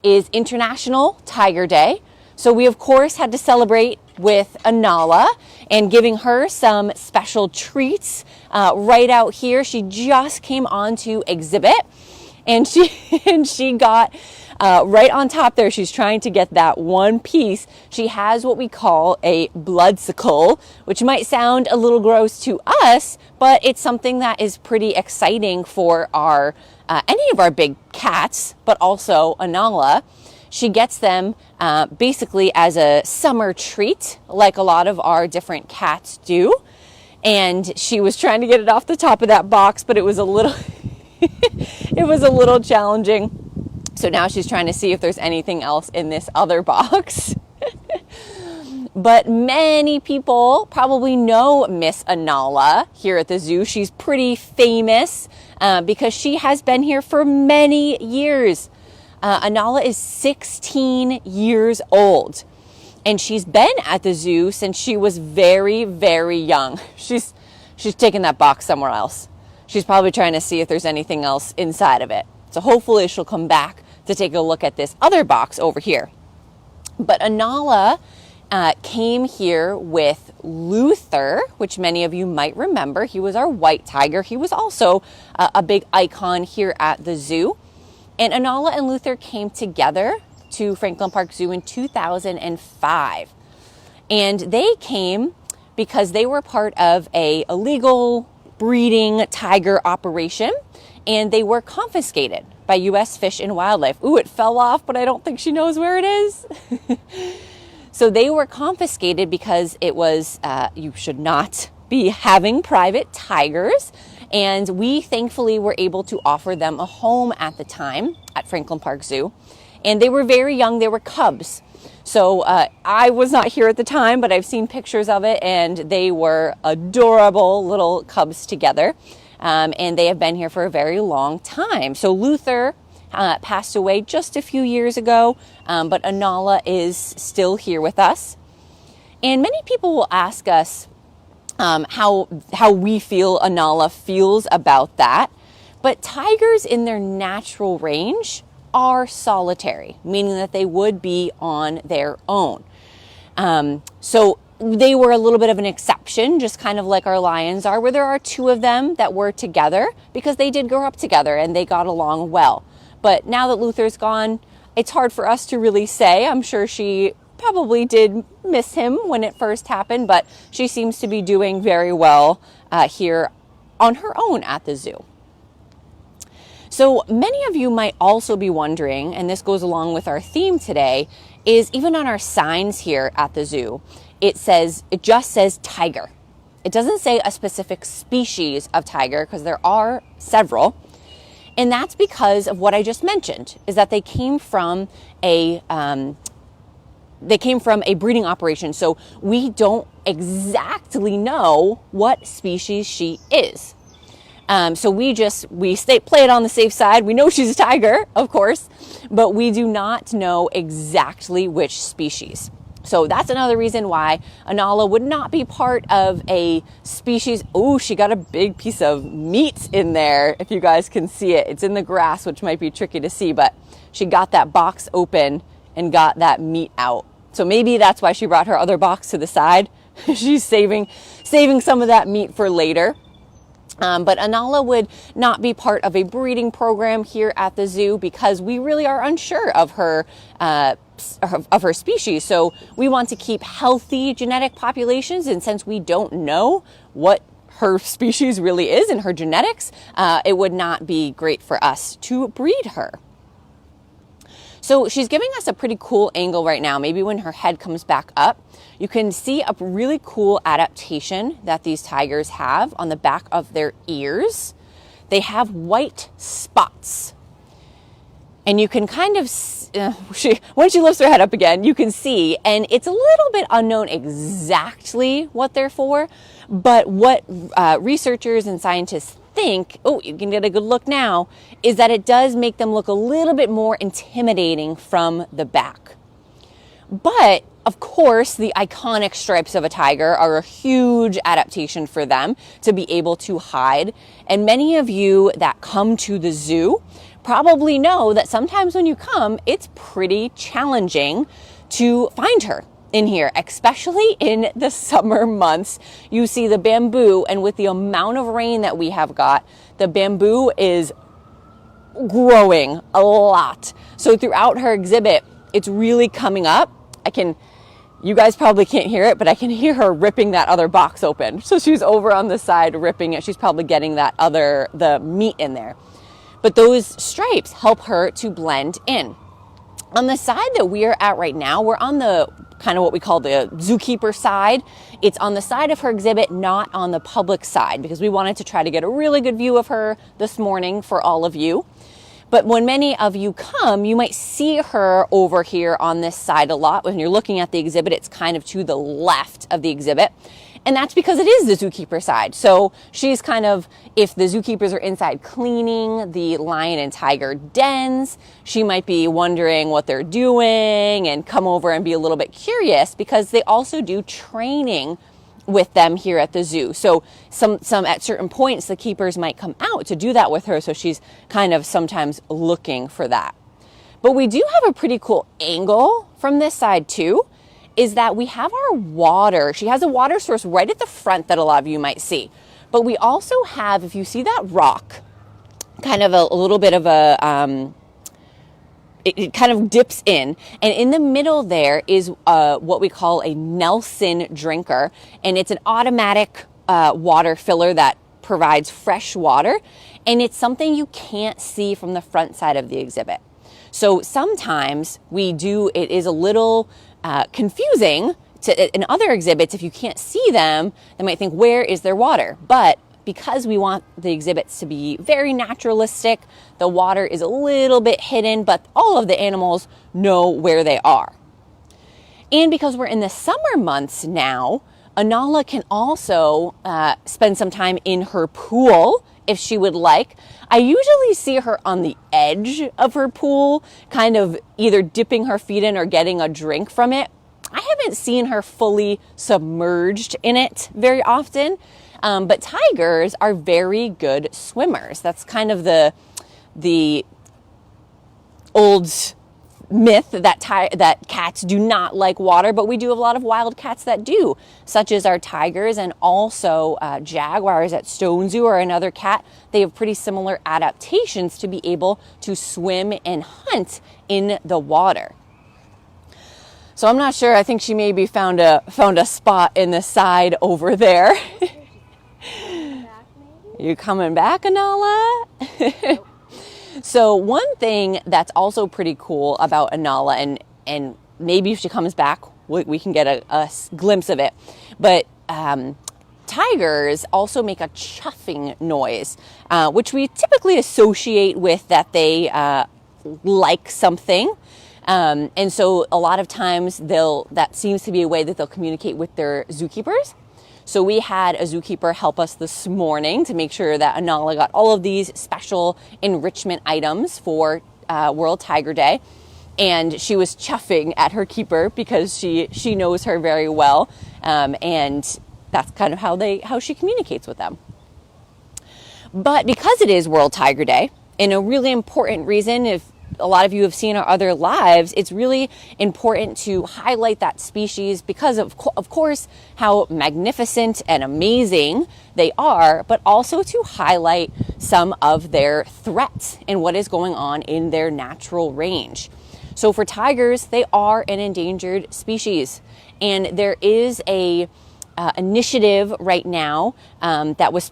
is International Tiger Day. So we of course had to celebrate with Anala and giving her some special treats right out here. She just came onto exhibit and she got right on top there. She's trying to get that one piece. She has what we call a bloodsicle, which might sound a little gross to us, but it's something that is pretty exciting for our any of our big cats, but also Anala. She gets them basically as a summer treat, like a lot of our different cats do. And she was trying to get it off the top of that box, but it was a little it was a little challenging. So now she's trying to see if there's anything else in this other box. But many people probably know Miss Anala here at the zoo. She's pretty famous because she has been here for many years. Anala is 16 years old, and she's been at the zoo since she was very, very young. She's taking that box somewhere else. She's probably trying to see if there's anything else inside of it. So hopefully she'll come back to take a look at this other box over here. But Anala came here with Luther, which many of you might remember. He was our white tiger. He was also a big icon here at the zoo. And Anala and Luther came together to Franklin Park Zoo in 2005. And they came because they were part of a illegal breeding tiger operation, and they were confiscated by U.S. Fish and Wildlife. Ooh, it fell off, but I don't think she knows where it is. So they were confiscated because it was, you should not be having private tigers. And we thankfully were able to offer them a home at the time at Franklin Park Zoo. And they were very young, they were cubs. So I was not here at the time, but I've seen pictures of it, and they were adorable little cubs together. And they have been here for a very long time. So Luther passed away just a few years ago, but Anala is still here with us. And many people will ask us how we feel Anala feels about that. But tigers in their natural range are solitary, meaning that they would be on their own. So they were a little bit of an exception, just kind of like our lions are, where there are two of them that were together because they did grow up together and they got along well. But now that Luther's gone, it's hard for us to really say. I'm sure she probably did miss him when it first happened, but she seems to be doing very well here on her own at the zoo. So many of you might also be wondering, and this goes along with our theme today, is even on our signs here at the zoo, it just says tiger. It doesn't say a specific species of tiger because there are several. And that's because of what I just mentioned, is that they came from a breeding operation. So we don't exactly know what species she is. So we play it on the safe side. We know she's a tiger, of course, but we do not know exactly which species. So that's another reason why Anala would not be part of a species. Oh, she got a big piece of meat in there. If you guys can see it, it's in the grass, which might be tricky to see, but she got that box open and got that meat out. So maybe that's why she brought her other box to the side. She's saving some of that meat for later. But Anala would not be part of a breeding program here at the zoo because we really are unsure of her species. So we want to keep healthy genetic populations, and since we don't know what her species really is in her genetics, it would not be great for us to breed her. So she's giving us a pretty cool angle right now. Maybe when her head comes back up, you can see a really cool adaptation that these tigers have on the back of their ears. They have white spots. And you can kind of, when she lifts her head up again, you can see, and it's a little bit unknown exactly what they're for, but what researchers and scientists think, oh, you can get a good look now, is that it does make them look a little bit more intimidating from the back. But of course, the iconic stripes of a tiger are a huge adaptation for them to be able to hide. And many of you that come to the zoo probably know that sometimes when you come, it's pretty challenging to find her in here, especially in the summer months. You see the bamboo, and with the amount of rain that we have got, the bamboo is growing a lot. So throughout her exhibit, it's really coming up. You guys probably can't hear it, but I can hear her ripping that other box open. So she's over on the side ripping it. She's probably getting the meat in there. But those stripes help her to blend in. On the side that we're at right now, we're on the kind of what we call the zookeeper side. It's on the side of her exhibit, not on the public side, because we wanted to try to get a really good view of her this morning for all of you. But when many of you come, you might see her over here on this side a lot. When you're looking at the exhibit, it's kind of to the left of the exhibit. And that's because it is the zookeeper side. So she's kind of, if the zookeepers are inside cleaning the lion and tiger dens, she might be wondering what they're doing and come over and be a little bit curious, because they also do training with them here at the zoo. So some at certain points, the keepers might come out to do that with her. So she's kind of sometimes looking for that. But we do have a pretty cool angle from this side too, is that we have our water. She has a water source right at the front that a lot of you might see. But we also have, if you see that rock, kind of a little bit of a, it kind of dips in. And in the middle there is what we call a Nelson drinker. And it's an automatic water filler that provides fresh water. And it's something you can't see from the front side of the exhibit. So sometimes it is a little confusing in other exhibits. If you can't see them, they might think, where is their water? But because we want the exhibits to be very naturalistic, the water is a little bit hidden, but all of the animals know where they are. And because we're in the summer months now, Anala can also spend some time in her pool if she would like. I usually see her on the edge of her pool, kind of either dipping her feet in or getting a drink from it. I haven't seen her fully submerged in it very often, but tigers are very good swimmers. That's kind of the old myth that cats do not like water, but we do have a lot of wild cats that do, such as our tigers, and also jaguars at Stone Zoo or another cat. They have pretty similar adaptations to be able to swim and hunt in the water. So I'm not sure. I think she maybe found a spot in the side over there. You coming back, Anala? Nope. So one thing that's also pretty cool about Anala, and maybe if she comes back, we can get a glimpse of it, but tigers also make a chuffing noise, which we typically associate with that they like something. And so a lot of times that seems to be a way that they'll communicate with their zookeepers. So we had a zookeeper help us this morning to make sure that Anala got all of these special enrichment items for World Tiger Day. And she was chuffing at her keeper because she knows her very well. And that's kind of how she communicates with them. But because it is World Tiger Day, and a really important reason, if a lot of you have seen our other lives, it's really important to highlight that species because of course, how magnificent and amazing they are, but also to highlight some of their threats and what is going on in their natural range. So for tigers, they are an endangered species, and there is a initiative right now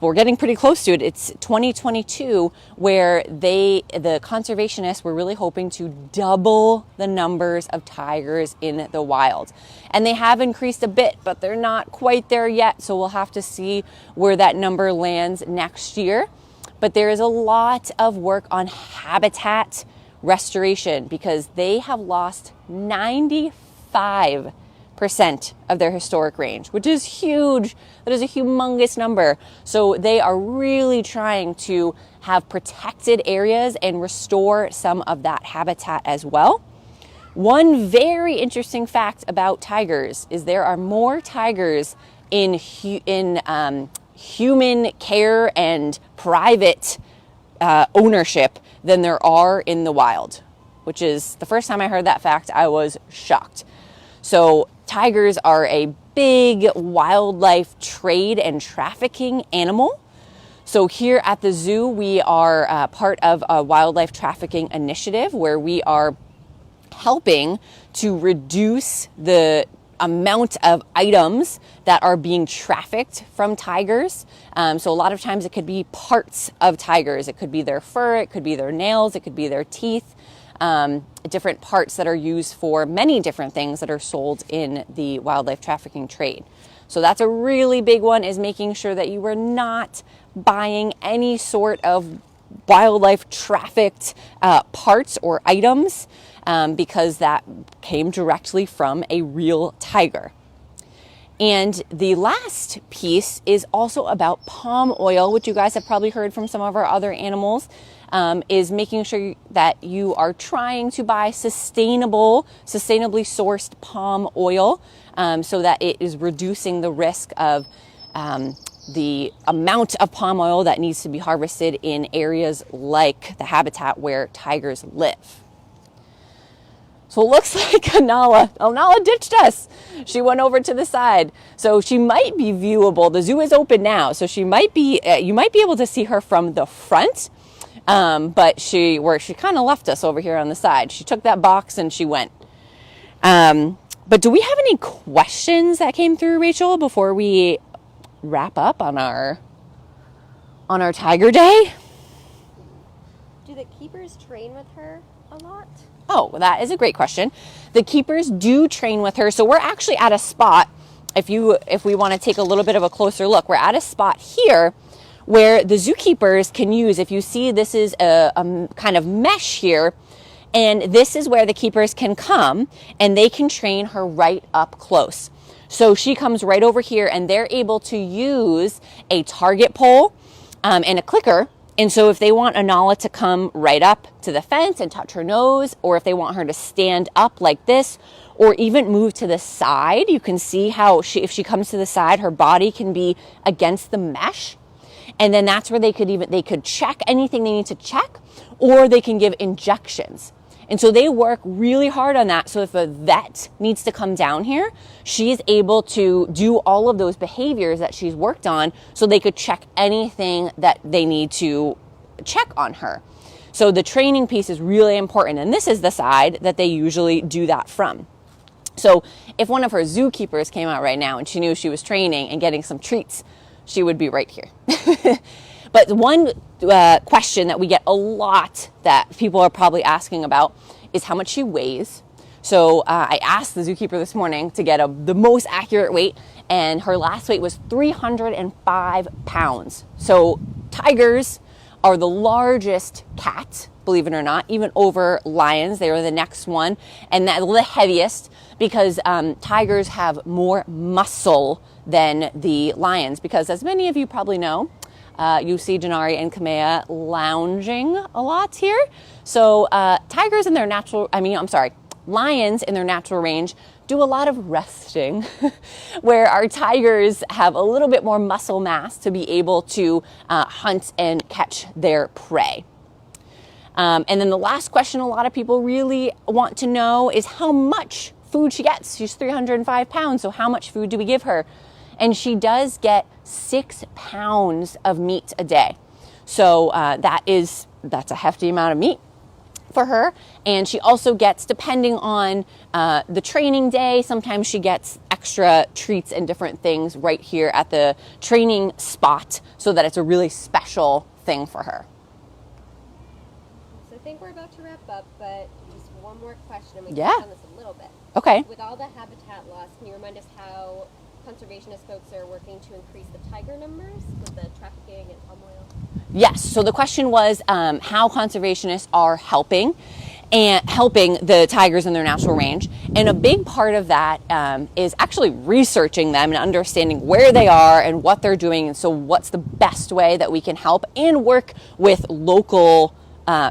we're getting pretty close to it. It's 2022, where the conservationists were really hoping to double the numbers of tigers in the wild. And they have increased a bit, but they're not quite there yet. So we'll have to see where that number lands next year. But there is a lot of work on habitat restoration because they have lost 95% of their historic range, which is huge. That is a humongous number. So they are really trying to have protected areas and restore some of that habitat as well. One very interesting fact about tigers is there are more tigers in human care and private ownership than there are in the wild, which is the first time I heard that fact, I was shocked. So tigers are a big wildlife trade and trafficking animal. So here at the zoo, we are part of a wildlife trafficking initiative where we are helping to reduce the amount of items that are being trafficked from tigers. So a lot of times it could be parts of tigers. It could be their fur, it could be their nails, it could be their teeth, different parts that are used for many different things that are sold in the wildlife trafficking trade. So that's a really big one, is making sure that you are not buying any sort of wildlife trafficked parts or items, because that came directly from a real tiger. And the last piece is also about palm oil, which you guys have probably heard from some of our other animals, is making sure that you are trying to buy sustainably sourced palm oil, so that it is reducing the risk of the amount of palm oil that needs to be harvested in areas like the habitat where tigers live. So it looks like Anala ditched us. She went over to the side. So she might be viewable. The zoo is open now, so she might be, you might be able to see her from the front. But she kind of left us over here on the side. She took that box and she went. But do we have any questions that came through, Rachel, before we wrap up on our Tiger Day? Do the keepers train with her a lot? Oh, that is a great question. The keepers do train with her. So we're actually at a spot, if we want to take a little bit of a closer look, we're at a spot here where the zookeepers can use, if you see, this is a kind of mesh here, and this is where the keepers can come and they can train her right up close. So she comes right over here and they're able to use a target pole and a clicker. And so if they want Anala to come right up to the fence and touch her nose, or if they want her to stand up like this, or even move to the side, you can see how if she comes to the side, her body can be against the mesh. And then that's where they could check anything they need to check, or they can give injections. And so they work really hard on that. So if a vet needs to come down here, she is able to do all of those behaviors that she's worked on, so they could check anything that they need to check on her. So the training piece is really important. And this is the side that they usually do that from. So if one of her zookeepers came out right now and she knew she was training and getting some treats, she would be right here. But one question that we get a lot that people are probably asking about is how much she weighs. So I asked the zookeeper this morning to get the most accurate weight, and her last weight was 305 pounds. So tigers are the largest cat, believe it or not, even over lions. They are the next one, and the heaviest, because tigers have more muscle than the lions, because as many of you probably know, you see Janari and Kamea lounging a lot here. So lions in their natural range do a lot of resting, where our tigers have a little bit more muscle mass to be able to hunt and catch their prey. And then the last question a lot of people really want to know is how much food she gets. She's 305 pounds, so how much food do we give her? And she does get 6 pounds of meat a day. So that's a hefty amount of meat for her. And she also gets, depending on the training day, sometimes she gets extra treats and different things right here at the training spot, so that it's a really special thing for her. So I think we're about to wrap up, but just one more question, and we Yeah. can touch on this a little bit. Okay. With all the habitat loss, can you remind us how conservationist folks are working to increase the tiger numbers with the trafficking and palm oil? Yes. So the question was how conservationists are helping the tigers in their natural range. And a big part of that is actually researching them and understanding where they are and what they're doing. And so what's the best way that we can help and work with local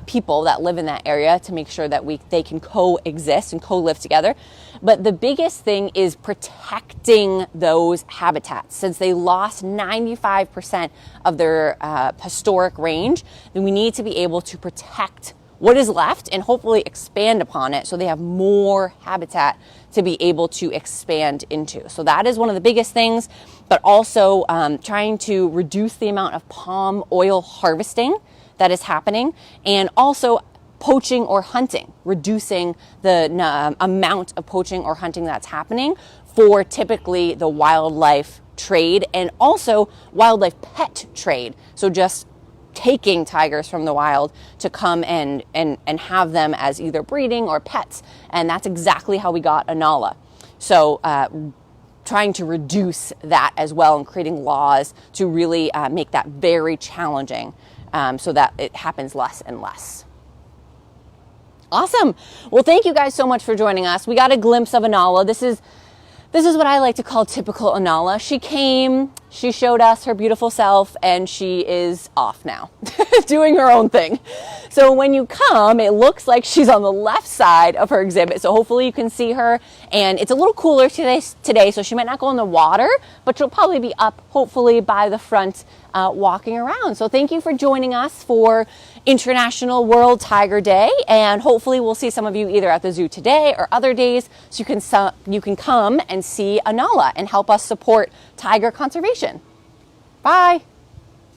people that live in that area to make sure that they can coexist and co-live together. But the biggest thing is protecting those habitats. Since they lost 95% of their historic range, then we need to be able to protect what is left and hopefully expand upon it so they have more habitat to be able to expand into. So that is one of the biggest things, but also trying to reduce the amount of palm oil harvesting that is happening, and also poaching or hunting, reducing the amount of poaching or hunting that's happening for typically the wildlife trade and also wildlife pet trade. So just taking tigers from the wild to come and have them as either breeding or pets. And that's exactly how we got Anala. So trying to reduce that as well and creating laws to really make that very challenging so that it happens less and less. Awesome. Well, thank you guys so much for joining us. We got a glimpse of Anala. This is what I like to call typical Anala. She came, she showed us her beautiful self, and she is off now, doing her own thing. So when you come, it looks like she's on the left side of her exhibit. So hopefully you can see her, and it's a little cooler today, so she might not go in the water, but she'll probably be up, hopefully, by the front walking around. So thank you for joining us for International World Tiger Day, and hopefully we'll see some of you either at the zoo today or other days, so you can come and see Anala and help us support tiger conservation. Bye.